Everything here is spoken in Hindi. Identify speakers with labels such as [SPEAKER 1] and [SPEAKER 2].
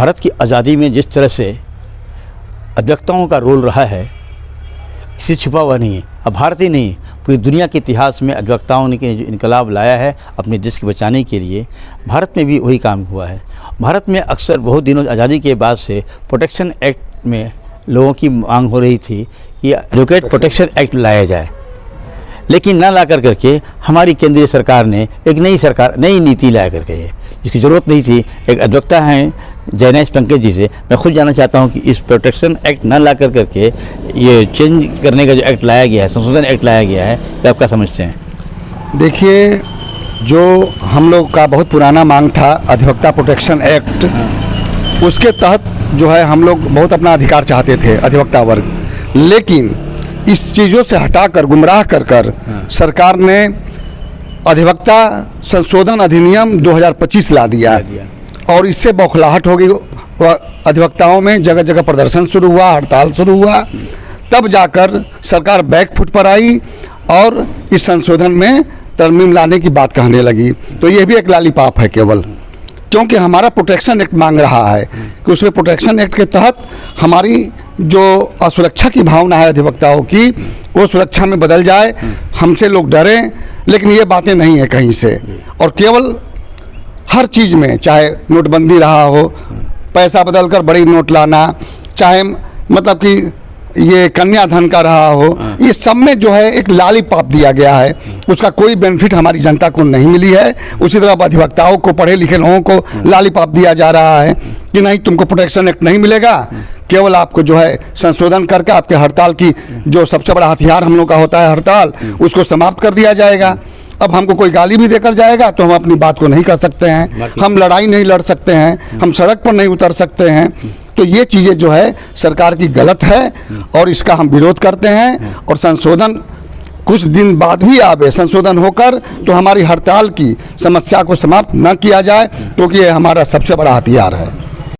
[SPEAKER 1] भारत की आज़ादी में जिस तरह से अधिवक्ताओं का रोल रहा है किसी छुपा हुआ नहीं है। अब भारत ही नहीं, पूरी दुनिया के इतिहास में अधिवक्ताओं ने जो इनकलाब लाया है अपने देश को बचाने के लिए, भारत में भी वही काम हुआ है। भारत में अक्सर बहुत दिनों आज़ादी के बाद से प्रोटेक्शन एक्ट में लोगों की मांग हो रही थी कि एडवोकेट प्रोटेक्शन एक्ट लाया जाए, लेकिन ना ला करके हमारी केंद्रीय सरकार ने एक नई नीति लाया करके जिसकी ज़रूरत नहीं थी। एक अधिवक्ता हैं जयनेश पंकज जी से मैं खुद जानना चाहता हूं कि इस प्रोटेक्शन एक्ट ना ला करके ये चेंज करने का जो एक्ट लाया गया है, संशोधन एक्ट लाया गया है, तो आप क्या समझते हैं?
[SPEAKER 2] देखिए, जो हम लोग का बहुत पुराना मांग था अधिवक्ता प्रोटेक्शन एक्ट, उसके तहत जो है हम लोग बहुत अपना अधिकार चाहते थे अधिवक्ता वर्ग, लेकिन इस चीज़ों से हटाकर गुमराह कर सरकार ने अधिवक्ता संशोधन अधिनियम 2025 ला दिया और इससे बौखलाहट हो गई अधिवक्ताओं में। जगह जगह प्रदर्शन शुरू हुआ, हड़ताल शुरू हुआ, तब जाकर सरकार बैक फुट पर आई और इस संशोधन में तरमीम लाने की बात कहने लगी। तो ये भी एक लालीपाप है केवल, क्योंकि हमारा प्रोटेक्शन एक्ट मांग रहा है कि उसमें प्रोटेक्शन एक्ट के तहत हमारी जो असुरक्षा की भावना है अधिवक्ताओं की, वो सुरक्षा में बदल जाए, हमसे लोग डरें। लेकिन ये बातें नहीं है कहीं से, और केवल हर चीज़ में, चाहे नोटबंदी रहा हो, पैसा बदलकर बड़ी नोट लाना, चाहे मतलब कि ये कन्याधन का रहा हो, ये सब में जो है एक लालीपाप दिया गया है, उसका कोई बेनिफिट हमारी जनता को नहीं मिली है। उसी तरह अधिवक्ताओं को, पढ़े लिखे लोगों को लालीपाप दिया जा रहा है कि नहीं, तुमको प्रोटेक्शन एक्ट नहीं मिलेगा, केवल आपको जो है संशोधन करके आपके हड़ताल की जो सबसे बड़ा हथियार हम लोग का होता है हड़ताल, उसको समाप्त कर दिया जाएगा। अब हमको कोई गाली भी देकर जाएगा तो हम अपनी बात को नहीं कर सकते हैं, हम लड़ाई नहीं लड़ सकते हैं, हम सड़क पर नहीं उतर सकते हैं। तो ये चीज़ें जो है सरकार की गलत है और इसका हम विरोध करते हैं। और संशोधन कुछ दिन बाद भी आवे संशोधन होकर, तो हमारी हड़ताल की समस्या को समाप्त न किया जाए, क्योंकि ये हमारा सबसे बड़ा हथियार है।